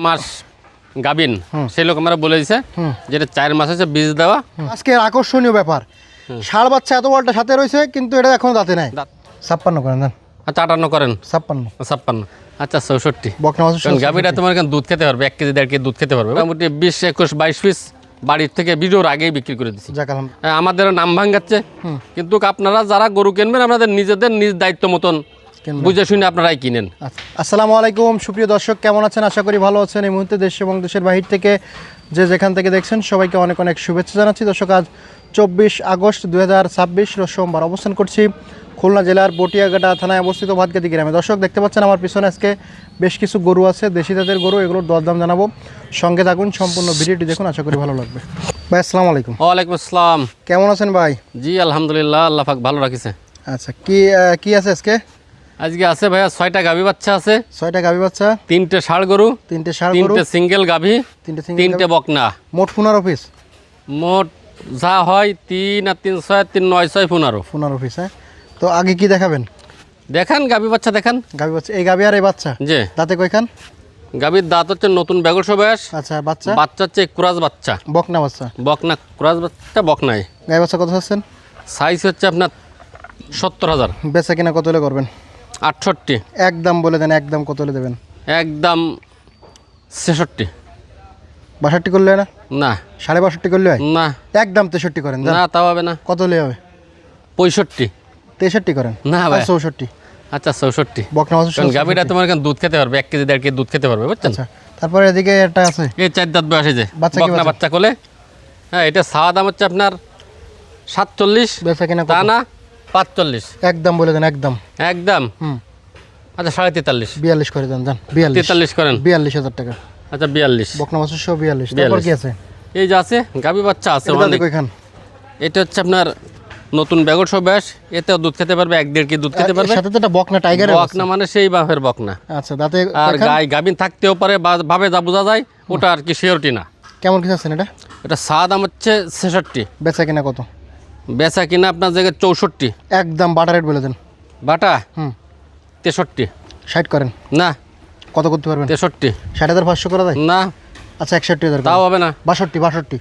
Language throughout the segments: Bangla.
মাস গাবিন সেই লোক আমরা বলে দিছে যেটা 4 মাস আছে বীজ দেওয়া। আজকে আকর্ষণীয় ব্যাপার, ষাঁড় বাচ্চা এত বড়টা সাথে রয়েছে কিন্তু এটা এখনো দাঁতে নাই। 56 করেন দেন। আচ্ছা 58 করেন। 56 আচ্ছা 64 বকনা মাছ। গাবিটা তোমার এখানে দুধ খেতে পারবে, 1 কেজি 1.5 কেজি দুধ খেতে পারবে। মোটামুটি 20 21 22 পিস বাড়ির থেকে ভিডিওর আগেই বিক্রি করে দিচ্ছি। আমাদের নাম ভাঙাচ্ছে, কিন্তু আপনারা যারা গরু কিনবেন আপনাদের নিজেদের নিজ দায়িত্ব মতন বুঝে শুনে আপনারাই কিনেন। আসসালামু আলাইকুম সুপ্রিয় দর্শক, কেমন আছেন? আশা করি ভালো আছেন। এই মুহূর্তে দেশ এবং দেশের বাহির থেকে যে যেখান থেকে দেখছেন সবাইকে অনেক অনেক শুভেচ্ছা জানাচ্ছি। দর্শক, আজ 24 আগস্ট 2026 রোজ সোমবার অবস্থান করছি খুলনা জেলার বটিয়াঘাটা থানায় অবস্থিত ভাতগাতি গ্রামে। দর্শক, দেখতে পাচ্ছেন আমার পিছনে আজকে বেশ কিছু গরু আছে, দেশি জাতের গরু। এগুলোর দরদাম জানাবো, সঙ্গে থাকুন, সম্পূর্ণ ভিডিওটি দেখুন, আশা করি ভালো লাগবে। ভাই আসসালামু আলাইকুম। ওয়ালাইকুম আসসালাম। কেমন আছেন ভাই? জি আলহামদুলিল্লাহ, আল্লাহ পাক ভালো রাখিছে। আচ্ছা, কি আছে আজকে? আজকে আছে ভাইয়া 6টা গাভী বাচ্চা আছে। 6টা গাভী বাচ্চা, 3টে ষাঁড় গরু, 3টে ষাঁড় গরু, 3টে সিঙ্গেল গাভী, 3টে বকনা। মোট 15 পিস। মোট যা হয় 3 আর 3 6 3 9 6 15 পিস। হ্যাঁ, তো আগে কি দেখাবেন? দেখান গাভী বাচ্চা দেখান। গাভী বাচ্চা, এই গাভী আর এই বাচ্চা জি। দাঁতে কয়খান? গাভীর দাঁত হচ্ছে নতুন বেগস বয়স। আচ্ছা, বাচ্চা হচ্ছে ক্রস বাচ্চা, বকনা বাচ্চা, বকনা ক্রস বাচ্চা বকনাই। গাভী বাচ্চা কত চাচ্ছেন? সাইজ হচ্ছে আপনার 70,000। বেচা কিনা কত হলে করবেন? 68। একদম বলে দেন, একদম কত হলে দেবেন? একদম 66। 62 করলে না? না। 62.5 করলে হয় না। একদম 63 করেন। না, তাও হবে না। কত হলে হবে? 65। 63 করেন। না ভাই, 64। আচ্ছা 64। বকনা বাচ্চা গাভীটা তোমার এখানে দুধ খেতে পারবে, 1 কেজি 1.5 কেজি দুধ খেতে পারবে, বুঝছেন? আচ্ছা, তারপরে এদিকে একটা আছে, এই 4 দাঁত বয়সে যে বকনা বাচ্চা কোলে। হ্যাঁ, এটা চাওয়া দাম হচ্ছে আপনার 47। বেচা কিনা তা কত? না 45। একদম বলে দেন, একদম। একদম। আচ্ছা 43.5। 42 করে দেন। 43 করেন। 42,000 টাকা। আচ্ছা 42। বকনা বাচ্চা সহ 42। তারপর কি আছে? এই যে আছে গাভী বাচ্চা আছে অনেক। এটা হচ্ছে আপনার নতুন বেগস বয়স, এতেও দুধ খেতে পারবে, 1.5 কেজি দুধ খেতে পারবে। সাথে তো একটা বকনা টাইগার। বকনা মানে সেই বাপের বকনা। আচ্ছা, দাঁতে আর গাভিন থাকতেও পারে, ভাবে যা বোঝা যায় ওটা আর কি শিওরিটি না। কেমন কিছু আছেন এটা? এটা চা দাম হচ্ছে 66। বেচা কিনা কত? বেচা কিনা আপনার জায়গায় 64। একদম বাটা রেট বলে দেন। বাটা 63। 60 করেন। না। কত করতে পারবেন? 63। 60,500 করা যায় না। আচ্ছা 61,000। তাও হবে না। 62।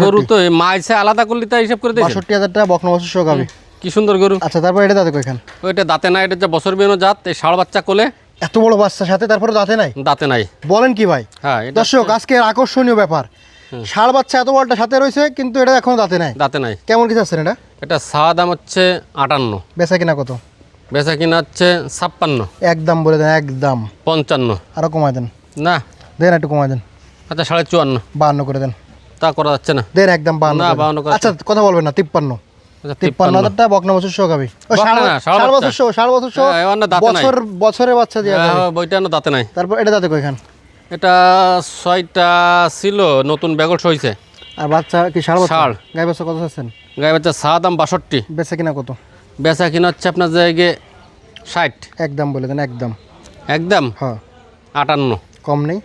গরু তো মাইসে আলাদা করলে তাই হিসাব করে দিয়েছেন। 62,000 টাকা বকনা বাচ্চা সহ গাভী। কি সুন্দর গরু। আচ্ছা, তারপর এটা দাঁতে কয়খান? ওইটা দাঁতে নাই, এটা যে বছর বিয়ানো জাত, এই ষাঁড় বাচ্চা কোলে। এত বড় বাচ্চা সাথে তারপরে দাঁতে নাই? দাঁতে নাই। বলেন কি ভাই? হ্যাঁ। দর্শক, আজকে আকর্ষণীয় ব্যাপার, ষাঁড় বাচ্চা এত বড়টা সাথে রয়েছে কিন্তু এটা এখনো দাঁতে নাই। দাঁতে নাই। কেমন কিছু আছেন এটা? এটা চা দাম হচ্ছে 58। বেচা কিনা কত? বেচা কিনা হচ্ছে 56। একদম বলে দেন, একদম। 55। আরো কমায় দেন। না। দেন একটু কমায় দেন। আচ্ছা 54। 52 করে দেন। তা করা যাচ্ছে না। দেন একদম 52। না 52 করে। আচ্ছা, কথা বলবেন না। 53। 53,000 টাকা বকনা বছর সহ গাভী। ষাঁড় বছর সহ বছরের বাচ্চা দিয়ে। বইটা না দাঁতে নাই। তারপর এটা দাঁতে কয়খান? এটা 6টা ছিল, নতুন বেগস হয়েছে। আর বাচ্চা কি ষাঁড় বাচ্চা? ষাঁড়। গাই বাচ্চা কত আছেন? গাই বাচ্চা চা দাম 62। বেচা কিনা কত? বেচা কিনা হচ্ছে আপনার জায়গায় 60। একদম বলে দেন, একদম। একদম। হ্যাঁ। 58। কম নেই?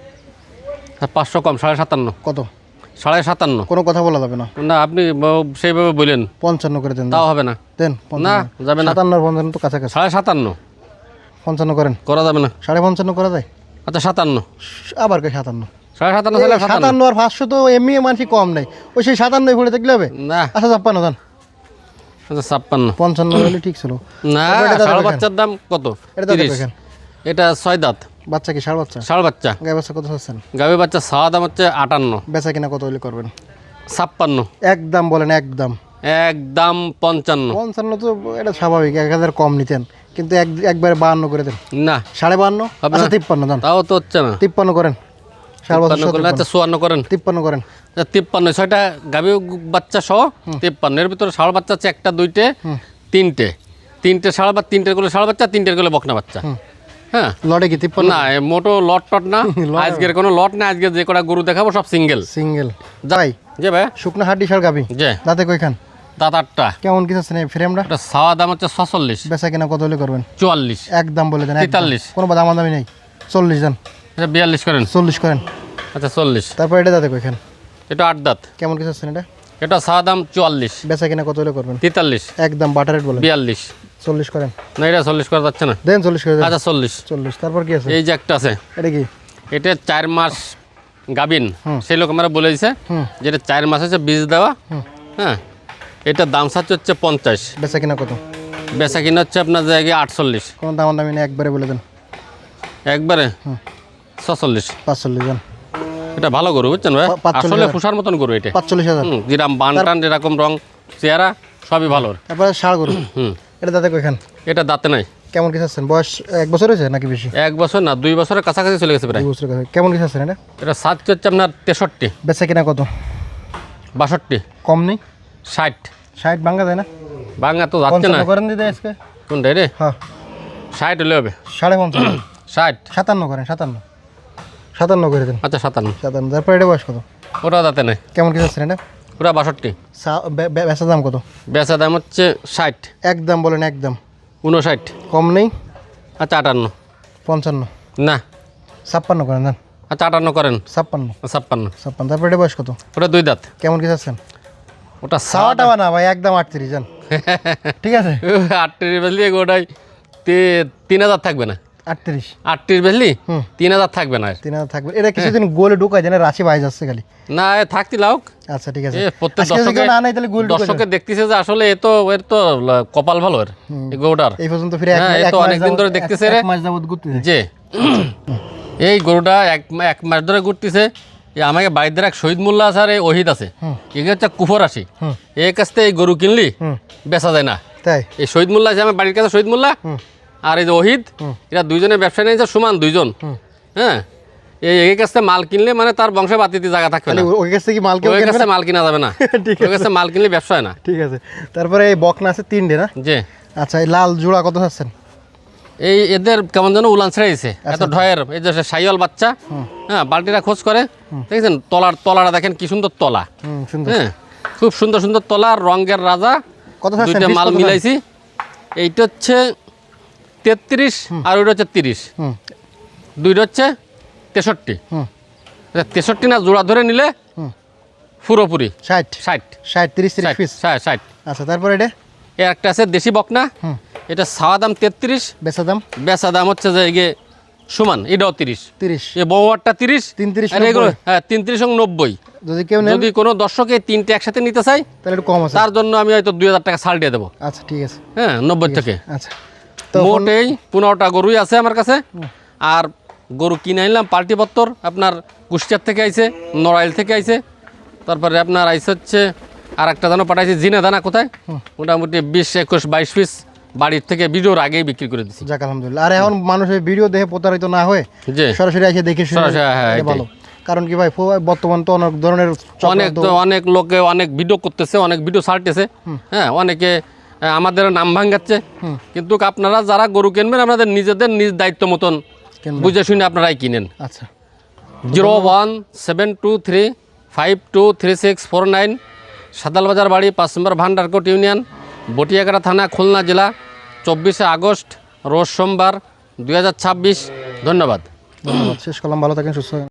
500 কম, 57.5। কত? 57.5। কোনো কথা বলা যাবে না। না, আপনি সেইভাবে বলেন। 55 করে দেন। তাও হবে না। দেন। না, যাবে না। 57 55 তো কাছাকাছি। 57.5। 55 করেন। করা যাবে না। 55.5 করা যায়? আচ্ছা 57। আবার কে 57? 57.5 57 আর 500 তো এমনি মানুষ কম নাই, ওই সেই 57 ভরে দেখলে হবে না। আচ্ছা 56 দেন। আচ্ছা 56। 55 হলে ঠিক ছিল না। ষাঁড় বাচ্চার দাম কত? এটা 30। এটা 6 দাঁত। বাচ্চা কি ষাঁড় বাচ্চা? ষাঁড় বাচ্চা। গাই বাচ্চা কত আছেন? গাভী বাচ্চা চাওয়া দাম হচ্ছে 58। বেচা কিনা কত হলে করবেন? 56। একদম বলেন, একদম। একদম 55। 55 তো এটা স্বাভাবিক, 1000 কম নিতেন, কিন্তু একবারে 52 করে দেন। না। 52.5। আচ্ছা 53 দেন। তাও তো হচ্ছে না। 53 করেন। ষাঁড় বাচ্চা সহ 53। আচ্ছা 54 করেন। 53 করেন। 53। 6টা গাভী বাচ্চা সহ 53। এর ভিতরে ষাঁড় বাচ্চা আছে 1টা 2টে 3টে ষাঁড় বাচ্চা, 3টের করে ষাঁড় বাচ্চা, 3টের করে বকনা বাচ্চা। হ্যাঁ। লটে কি 53? না, মোটো লট টট না। আজকের কোনো লট না, আজকে যে কটা গরু দেখাবো সব সিঙ্গেল। যাই যে ভাই শুকনা হাড্ডি ষাঁড় গাভী। যে দাঁতে কয়খান? দাঁত 8টা। কেমন কিছু আছেন এই ফ্রেমটা? এটা চাওয়া দাম হচ্ছে 46। বেচা কিনা কত হলে করবেন? 44। একদম বলে দেন। 43। কোনো দামাদামি নেই। 40 দেন। আচ্ছা 42 করেন। 40 করেন। আচ্ছা 40। তারপর এটা দাঁতে কয়খান? এটা 8 দাঁত। কেমন কিছু আছেন এটা? এটা চাওয়া দাম 44। বেচা কিনা কত হলে করবেন? 43। একদম বাটার রেট বলেন। 42। 40 করেন। না, এটা 40 করা যাচ্ছে না। দেন 40 করে দেন। আচ্ছা 40। 40। তারপর কি আছে? এই যে একটা আছে, এটা কি? এটা 4 মাস গাবিন সেই লোক আমরা বলে দিছে যেটা 4 মাস হচ্ছে বীজ দেওয়া। হ্যাঁ, এটার দাম হচ্ছে 50। বেচা কিনা কত? বেচা কিনা হচ্ছে আপনার জায়গায় 48। কোনো দাম দামি নেই, একবারে বলে দেন। একবারে 46। 45 জন। এটা ভালো গরু বুঝছেন ভাই, 45,000 আসলে পুষার মতন গরু এটা। 45,000। যেরকম বানটান যেরকম রং চেহারা সবই ভালো। তারপরে ষাঁড় গরু, এটা দাঁতে কয়খান? এটা দাঁতে নাই। কেমন কি চাচ্ছেন? বয়স 1 বছর হয়েছে নাকি বেশি? 1 বছর না, 2 বছরের কাছাকাছি চলে গেছে প্রায়। 2 বছরের কাছে। কেমন কি চাচ্ছেন এটা? এটা হচ্ছে আপনার 63। বেচা কিনা কত? 62। কম নেই? 60। 60 ভাঙা যায় না? বাংলা তো যাচ্ছে না। 55 করেন দিতে আজকে? কোনটাই রে? হ্যাঁ 60 হলে হবে। 55.5। 60। 57 করেন, 57 করে দেন। আচ্ছা 57। 57। তারপরে এটা বয়স কত? ওটা দাঁতে নাই। কেমন কি চাচ্ছেন এটা? পুরা 62। বেচা দাম কত? বেচা দাম হচ্ছে 60। একদম বলেন, একদম 59। কম নেই? আচ্ছা 58। 55 না 56 করেন দেন। আচ্ছা 58 করেন। 56 56। 56। তারপরে এটা বয়স কত? ওটা 2 দাঁত। কেমন কি চাচ্ছেন? ওটা সাওয়াটা না ভাই, একদম 38 জান। ঠিক আছে 38 বেচলি গোটাই 3000 থাকবে না। 38। 38 বেচলি 3000 থাকবে না। 3000 থাকবে। এটা কিছুদিন গোলে ঢুকায় যেন রাশি ভাই যাচ্ছে খালি। না থাকতি লাউক। আচ্ছা ঠিক আছে। প্রত্যেক আজকে যদি কেউ না নেয় তাহলে গোল ঢুকায় দর্শকে দেখতেছে যে আসলে এর তো কপাল ভালো এর এই গরুটার। এই পর্যন্ত ফিরে হ্যাঁ, এ তো অনেকদিন ধরে দেখতেছে রে। 1 মাস যাবত ঘুরতেছে। যে এই গরুটা এক মাস ধরে ঘুরতেছে। আমাকে বাড়িতে এক শহীদ মোল্লা আছে আর এই ওহিদ আছে, এগুলো হচ্ছে কুফর আসি। এর কাছ থেকে এই গরু কিনলি বেচা যায় না। তাই এই শহীদ মোল্লা আছে আমার বাড়ির কাছে, শহীদ মোল্লা আর এই যে ওহিদ, এরা দুইজনের ব্যবসা নিয়েছে সমান দুইজন। হ্যাঁ, এই কাছ থেকে মাল কিনলে মানে তার বংশে বাতিতে জায়গা থাকবে না। ওই কাছ থেকে মাল কেউ ওই কিনবে কাছে না? মাল কিনা যাবে না। ঠিক ওই কাছে মাল কিনলে ব্যবসা হয় না। ঠিক আছে। তারপরে এই বকনা আছে 3টে না? যে আচ্ছা এই লাল জোড়া কত চাচ্ছেন? এই এদের কেমন যেন উলান ছেড়েছে এত ঢয়ের। এই যে সাইওয়াল বাচ্চা, হ্যাঁ, বালতিটা খোঁজ করে দেখেছেন। তলাটা দেখেন কি সুন্দর তলা। সুন্দর। হ্যাঁ, খুব সুন্দর সুন্দর তলা, রঙের রাজা। কত চাচ্ছেন? দুইটা মাল মিলাইছি। এইটা হচ্ছে 33 আর ওইটা হচ্ছে 30। দুইটা হচ্ছে 63। 63 না জোড়া ধরে নিলে পুরোপুরি 60 60। 60 30 30 পিস। 60। আচ্ছা তারপরে এটা এর একটা আছে দেশি বকনা, এটা ছাওয়া দাম 33, বেচা দাম বেচা দাম হচ্ছে যে এগে সমান, এটাও 30। 30। এ বউয়ারটা 30, 33 আর এগুলো হ্যাঁ 33 এবং 90। যদি কেউ নেন যদি কোনো দর্শক এই তিনটে একসাথে নিতে চাই তাহলে একটু কম আছে। তার জন্য আমি হয়তো 2000 টাকা ছাড় দিয়ে দেবো। আচ্ছা ঠিক আছে। হ্যাঁ 90 থেকে। আচ্ছা তো মোটেই 15টা গরুই আছে আমার কাছে। আর গরু কিনে আনলাম পার্টিপত্তর আপনার কুষ্টিয়ার থেকে আইছে, নড়াইল থেকে আইছে, তারপরে আপনার আইসে হচ্ছে আর একটা দানা পাঠাইছে জিনে দানা। কোথায়? মোটামুটি 20 21 22 পিস বাড়ির থেকে ভিডিওর আগেই বিক্রি করে দিচ্ছি। যাক আলহামদুলিল্লাহ। আর এখন মানুষের ভিডিও দেখে প্রতারিত না হয়ে জি সরাসরি এসে দেখে শুনে সরাসরি, হ্যাঁ, এটা এটাই। ভালো। কারণ কি ভাই বর্তমান তো অনেক ধরনের অনেক লোকে অনেক ভিডিও করতেছে, অনেক ভিডিও ছাড়তেছে। হ্যাঁ, অনেকে আমাদের নাম ভাঙাচ্ছে। কিন্তু আপনারা যারা গরু কিনবেন আপনাদের নিজেদের নিজ দায়িত্ব মতন বুঝে শুনে আপনারাই কিনেন। আচ্ছা 01723523649, সাদালবাজার বাড়ি, 5 নম্বর ভান্ডারকোট ইউনিয়ন, বটিয়াকাটা থানা, খুলনা জেলা। 24শে আগস্ট রোজ সোমবার 2026। ধন্যবাদ। শেষ করলাম। ভালো থাকেন, সুস্থ থাকেন।